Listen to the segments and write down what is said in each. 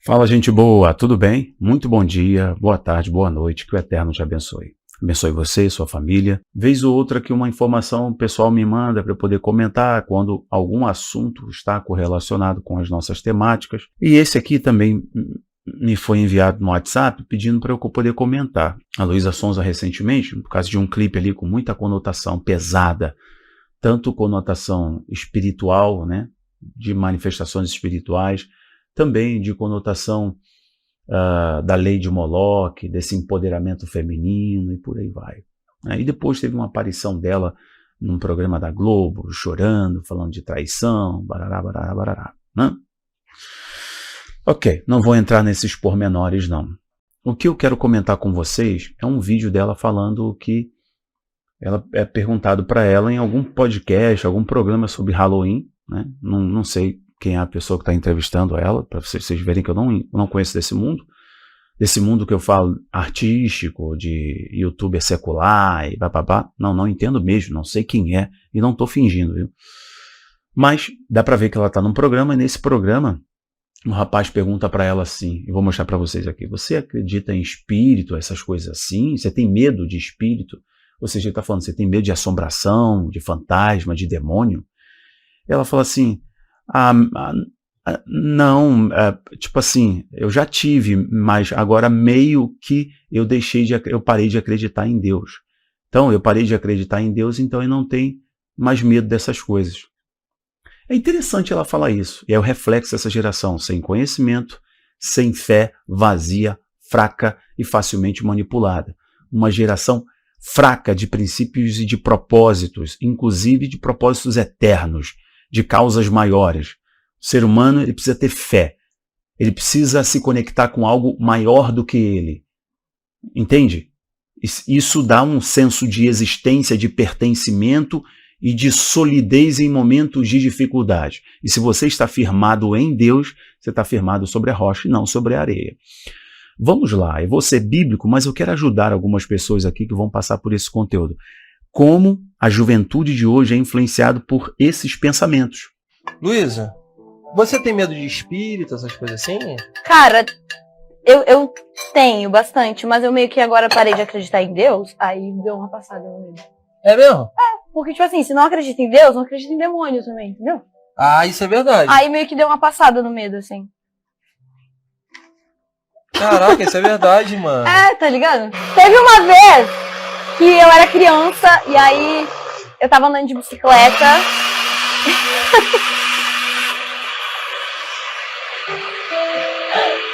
Fala, gente boa, tudo bem? Muito bom dia, boa tarde, boa noite, que o Eterno te abençoe. Abençoe você e sua família. Vez ou outra que uma informação pessoal me manda para eu poder comentar quando algum assunto está correlacionado com as nossas temáticas. E esse aqui também me foi enviado no WhatsApp pedindo para eu poder comentar. A Luísa Sonza recentemente, por causa de um clipe ali com muita conotação pesada, tanto conotação espiritual, né, de manifestações espirituais, também de conotação da lei de Moloque, desse empoderamento feminino e por aí vai. E depois teve uma aparição dela num programa da Globo, chorando, falando de traição, barará, barará, barará, né? Ok, não vou entrar nesses pormenores não. O que eu quero comentar com vocês é um vídeo dela falando que ela é perguntado para ela em algum podcast, algum programa sobre Halloween, né? Não sei quem é a pessoa que está entrevistando ela, para vocês verem que eu não conheço desse mundo que eu falo artístico, de youtuber secular e bababá. Não entendo mesmo, não sei quem é e não estou fingindo, viu? Mas dá para ver que ela está num programa e nesse programa um rapaz pergunta para ela assim, eu vou mostrar para vocês aqui, você acredita em espírito, essas coisas assim? Você tem medo de espírito? Ou seja, ele está falando, você tem medo de assombração, de fantasma, de demônio? Ela fala assim, não, tipo assim, eu já tive, mas agora meio que eu parei de acreditar em Deus. Então, eu parei de acreditar em Deus, então eu não tenho mais medo dessas coisas. É interessante ela falar isso, e é o reflexo dessa geração, sem conhecimento, sem fé, vazia, fraca e facilmente manipulada. Uma geração fraca de princípios e de propósitos, inclusive de propósitos eternos, de causas maiores. O ser humano ele precisa ter fé. Ele precisa se conectar com algo maior do que ele. Entende? Isso dá um senso de existência, de pertencimento e de solidez em momentos de dificuldade. E se você está firmado em Deus, você está firmado sobre a rocha e não sobre a areia. Vamos lá, eu vou ser bíblico, mas eu quero ajudar algumas pessoas aqui que vão passar por esse conteúdo. Como a juventude de hoje é influenciado por esses pensamentos. Luísa, você tem medo de espírito, essas coisas assim? Cara, eu tenho bastante, mas eu meio que agora parei de acreditar em Deus, aí deu uma passada no medo. É mesmo? Porque, tipo assim, se não acredita em Deus, não acredita em demônio também, entendeu? Ah, isso é verdade. Aí meio que deu uma passada no medo, assim. Caraca, isso é verdade, mano. Tá ligado? Teve uma vez que eu era criança e aí eu tava andando de bicicleta.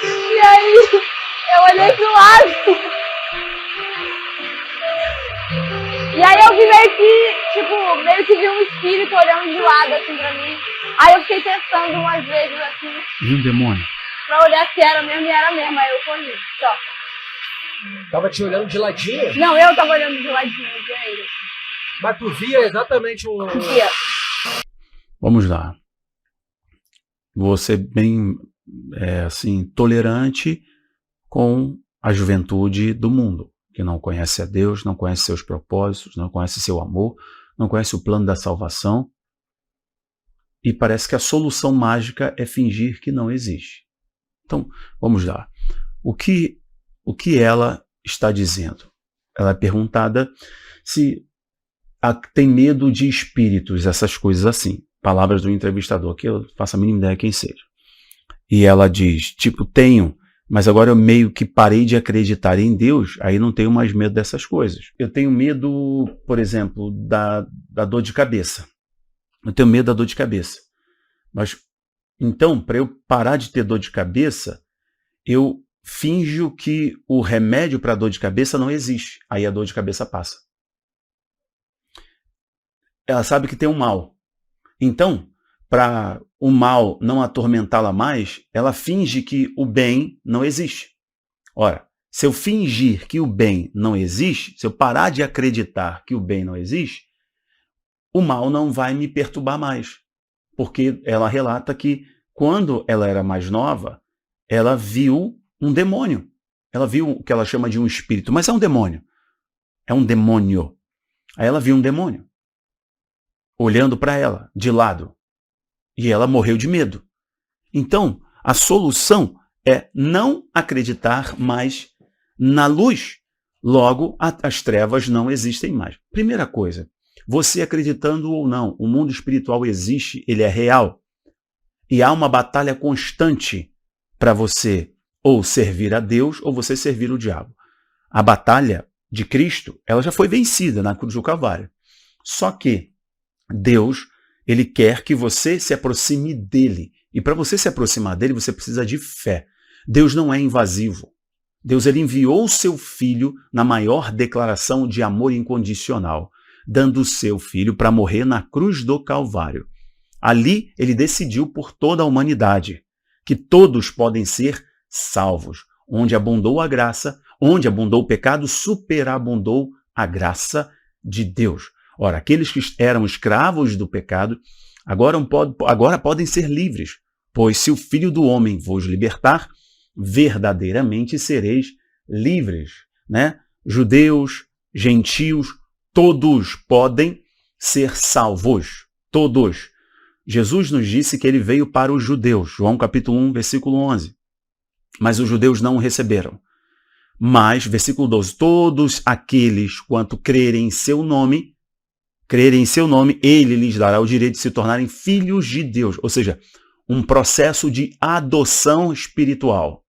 E aí eu olhei pro lado. E aí eu vi meio que vi um espírito olhando de lado assim pra mim. Aí eu fiquei testando umas vezes assim. E um demônio? Pra olhar se era mesmo e era mesmo. Aí eu corri, só. Tava te olhando de ladinho? Não, eu tava olhando de ladinho pra ele. Mas tu via exatamente um... Via. Vamos lá. Vou ser bem, assim, tolerante com a juventude do mundo, que não conhece a Deus, não conhece seus propósitos, não conhece seu amor, não conhece o plano da salvação. E parece que a solução mágica é fingir que não existe. Então, vamos lá. O que ela está dizendo? Ela é perguntada se tem medo de espíritos, essas coisas assim. Palavras do entrevistador, que eu faço a mínima ideia quem seja. E ela diz, tenho, mas agora eu meio que parei de acreditar em Deus, aí não tenho mais medo dessas coisas. Eu tenho medo, por exemplo, da dor de cabeça. Eu tenho medo da dor de cabeça. Mas, então, para eu parar de ter dor de cabeça, eu finjo que o remédio para a dor de cabeça não existe. Aí a dor de cabeça passa. Ela sabe que tem um mal. Então, para o mal não atormentá-la mais, ela finge que o bem não existe. Ora, se eu fingir que o bem não existe, se eu parar de acreditar que o bem não existe, o mal não vai me perturbar mais. Porque ela relata que, quando ela era mais nova, ela viu um demônio. Ela viu o que ela chama de um espírito, mas é um demônio. É um demônio. Aí ela viu um demônio olhando para ela, de lado. E ela morreu de medo. Então, a solução é não acreditar mais na luz. Logo, as trevas não existem mais. Primeira coisa, você acreditando ou não, o mundo espiritual existe, ele é real. E há uma batalha constante para você ou servir a Deus ou você servir o diabo. A batalha de Cristo, ela já foi vencida na cruz do Calvário. Só que Deus, ele quer que você se aproxime dele. E para você se aproximar dele, você precisa de fé. Deus não é invasivo. Deus, ele enviou o seu Filho na maior declaração de amor incondicional, dando o seu Filho para morrer na cruz do Calvário. Ali, ele decidiu por toda a humanidade que todos podem ser salvos. Onde abundou a graça, onde abundou o pecado, superabundou a graça de Deus. Ora, aqueles que eram escravos do pecado, agora podem ser livres, pois se o Filho do Homem vos libertar, verdadeiramente sereis livres, né? Judeus, gentios, todos podem ser salvos, todos. Jesus nos disse que ele veio para os judeus, João capítulo 1, versículo 11. Mas os judeus não o receberam. Mas, versículo 12, todos aqueles quanto crerem em seu nome, ele lhes dará o direito de se tornarem filhos de Deus. Ou seja, um processo de adoção espiritual.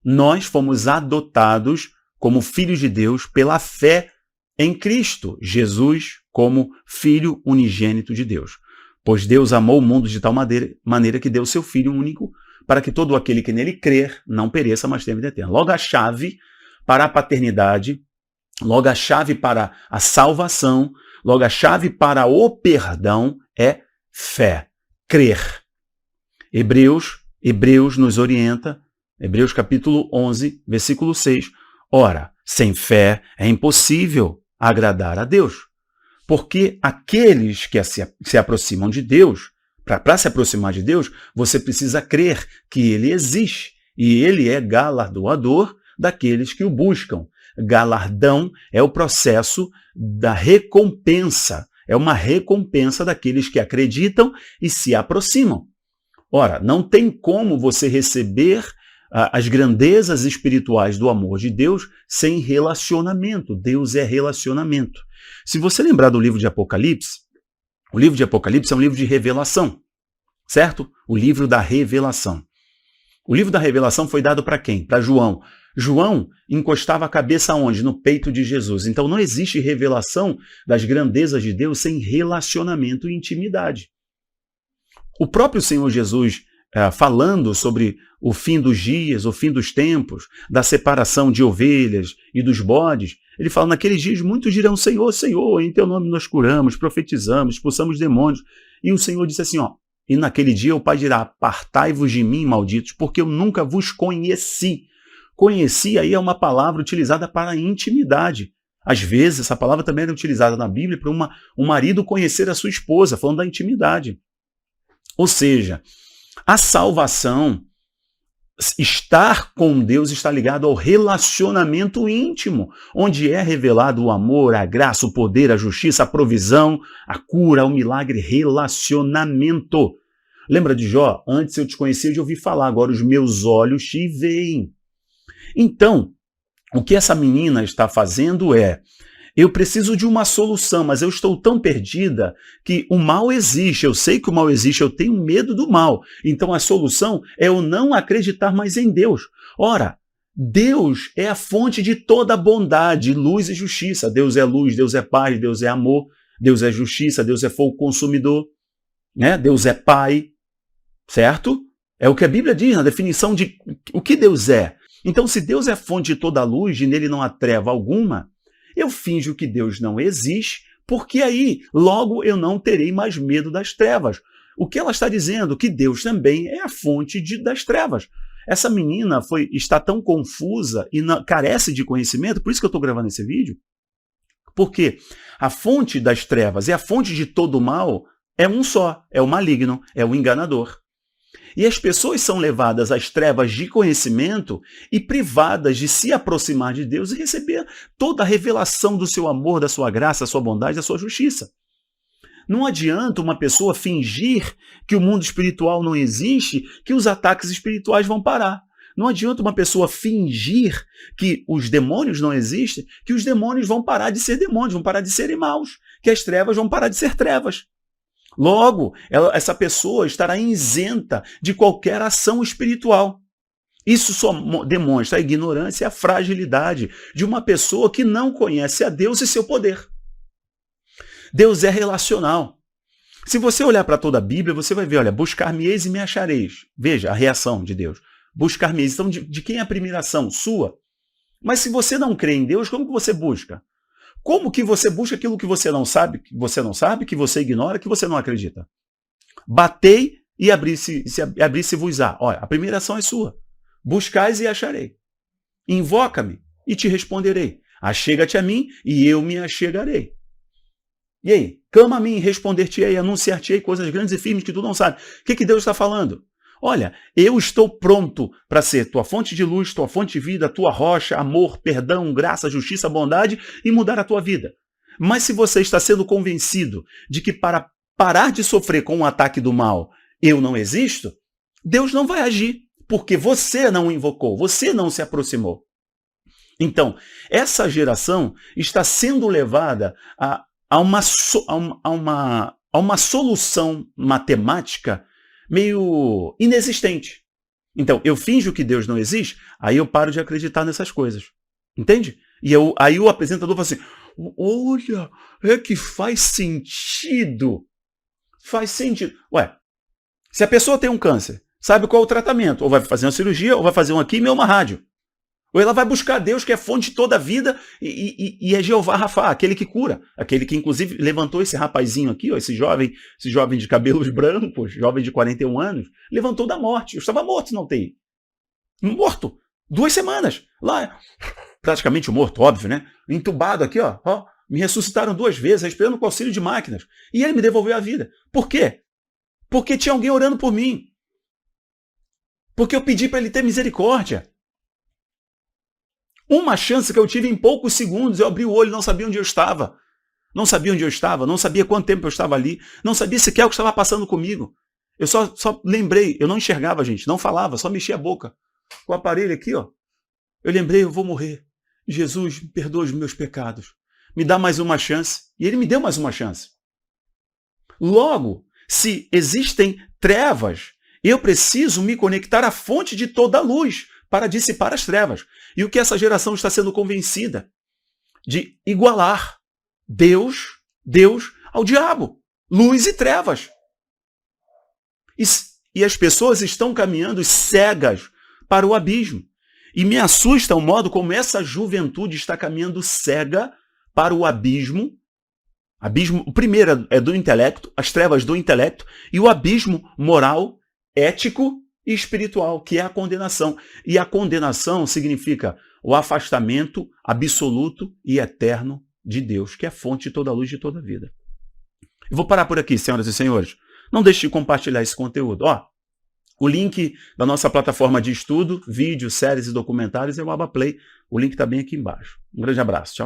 Nós fomos adotados como filhos de Deus pela fé em Cristo, Jesus como Filho unigênito de Deus. Pois Deus amou o mundo de tal maneira que deu seu Filho único para que todo aquele que nele crer não pereça, mas tenha vida eterna. Logo a chave para a paternidade, logo a chave para a salvação, logo a chave para o perdão é fé, crer. Hebreus nos orienta, Hebreus capítulo 11, versículo 6. Ora, sem fé é impossível agradar a Deus, porque aqueles que se aproximam de Deus, para se aproximar de Deus, você precisa crer que ele existe e ele é galardoador daqueles que o buscam. Galardão é o processo da recompensa, é uma recompensa daqueles que acreditam e se aproximam. Ora, não tem como você receber as grandezas espirituais do amor de Deus sem relacionamento. Deus é relacionamento. Se você lembrar do livro de Apocalipse, o livro de Apocalipse é um livro de revelação, certo? O livro da revelação. O livro da revelação foi dado para quem? Para João. João encostava a cabeça onde? No peito de Jesus. Então não existe revelação das grandezas de Deus sem relacionamento e intimidade. O próprio Senhor Jesus, falando sobre o fim dos dias, o fim dos tempos, da separação de ovelhas e dos bodes, ele fala, naqueles dias muitos dirão, Senhor, Senhor, em teu nome nós curamos, profetizamos, expulsamos demônios. E o Senhor disse assim, e naquele dia o Pai dirá, apartai-vos de mim, malditos, porque eu nunca vos conheci. Conheci aí é uma palavra utilizada para intimidade. Às vezes essa palavra também é utilizada na Bíblia para um marido conhecer a sua esposa, falando da intimidade. Ou seja, a salvação, estar com Deus está ligado ao relacionamento íntimo, onde é revelado o amor, a graça, o poder, a justiça, a provisão, a cura, o milagre, relacionamento. Lembra de Jó? Antes eu te conhecia e de ouvir falar, agora os meus olhos te veem. Então, o que essa menina está fazendo é, eu preciso de uma solução, mas eu estou tão perdida que o mal existe, eu sei que o mal existe, eu tenho medo do mal. Então a solução é eu não acreditar mais em Deus. Ora, Deus é a fonte de toda bondade, luz e justiça. Deus é luz, Deus é paz, Deus é amor, Deus é justiça, Deus é fogo consumidor, né? Deus é Pai, certo? É o que a Bíblia diz na definição de o que Deus é. Então, se Deus é fonte de toda luz e nele não há treva alguma, eu finjo que Deus não existe, porque aí, logo, eu não terei mais medo das trevas. O que ela está dizendo? Que Deus também é a fonte das trevas. Essa menina está tão confusa e carece de conhecimento, por isso que eu estou gravando esse vídeo, porque a fonte das trevas e a fonte de todo o mal é um só, é o maligno, é o enganador. E as pessoas são levadas às trevas de conhecimento e privadas de se aproximar de Deus e receber toda a revelação do seu amor, da sua graça, da sua bondade, da sua justiça. Não adianta uma pessoa fingir que o mundo espiritual não existe, que os ataques espirituais vão parar. Não adianta uma pessoa fingir que os demônios não existem, que os demônios vão parar de ser demônios, vão parar de serem maus, que as trevas vão parar de ser trevas. Logo, essa pessoa estará isenta de qualquer ação espiritual. Isso só demonstra a ignorância e a fragilidade de uma pessoa que não conhece a Deus e seu poder. Deus é relacional. Se você olhar para toda a Bíblia, você vai ver, olha, buscar-me-eis e me achareis. Veja a reação de Deus. Buscar-me-eis. Então, de quem é a primeira ação? Sua. Mas se você não crê em Deus, como que você busca? Como que você busca aquilo que você não sabe, que você ignora, que você não acredita? Batei e abri-se-vos-á. Olha, a primeira ação é sua. Buscais e acharei. Invoca-me e te responderei. Achega-te a mim e eu me achegarei. E aí? Clama a mim e responder-te-ei, anunciar-te-ei coisas grandes e firmes que tu não sabes. O que Deus está falando? Olha, eu estou pronto para ser tua fonte de luz, tua fonte de vida, tua rocha, amor, perdão, graça, justiça, bondade e mudar a tua vida. Mas se você está sendo convencido de que para parar de sofrer com o ataque do mal eu não existo, Deus não vai agir, porque você não o invocou, você não se aproximou. Então, essa geração está sendo levada a uma solução matemática meio inexistente. Então, eu finjo que Deus não existe, aí eu paro de acreditar nessas coisas. Entende? E aí o apresentador fala assim, olha, é que faz sentido. Faz sentido. Ué, se a pessoa tem um câncer, sabe qual é o tratamento? Ou vai fazer uma cirurgia, ou vai fazer uma quimio ou uma rádio. Ou ela vai buscar Deus, que é fonte de toda a vida, e é Jeová Rafá, aquele que cura. Aquele que, inclusive, levantou esse rapazinho aqui, ó, esse jovem de cabelos brancos, jovem de 41 anos, levantou da morte. Eu estava morto na UTI. Morto. 2 semanas. Lá, praticamente morto, óbvio, né? Entubado aqui, ó. Me ressuscitaram 2 vezes, respirando com auxílio de máquinas. E ele me devolveu a vida. Por quê? Porque tinha alguém orando por mim. Porque eu pedi para ele ter misericórdia. Uma chance que eu tive em poucos segundos, eu abri o olho e não sabia onde eu estava. Não sabia onde eu estava, não sabia quanto tempo eu estava ali, não sabia sequer o que estava passando comigo. Eu só lembrei, eu não enxergava, gente, não falava, só mexia a boca. Com o aparelho aqui, ó. Eu lembrei, eu vou morrer. Jesus, perdoa os meus pecados. Me dá mais uma chance. E ele me deu mais uma chance. Logo, se existem trevas, eu preciso me conectar à fonte de toda a luz para dissipar as trevas. E o que essa geração está sendo convencida? De igualar Deus ao diabo. Luz e trevas. E as pessoas estão caminhando cegas para o abismo. E me assusta o modo como essa juventude está caminhando cega para o abismo. O primeiro é do intelecto, as trevas do intelecto, e o abismo moral, ético e espiritual, que é a condenação. E a condenação significa o afastamento absoluto e eterno de Deus, que é a fonte de toda a luz de toda a vida. Eu vou parar por aqui, senhoras e senhores. Não deixe de compartilhar esse conteúdo. O link da nossa plataforma de estudo, vídeos, séries e documentários é o AbaPlay. O link está bem aqui embaixo. Um grande abraço. Tchau.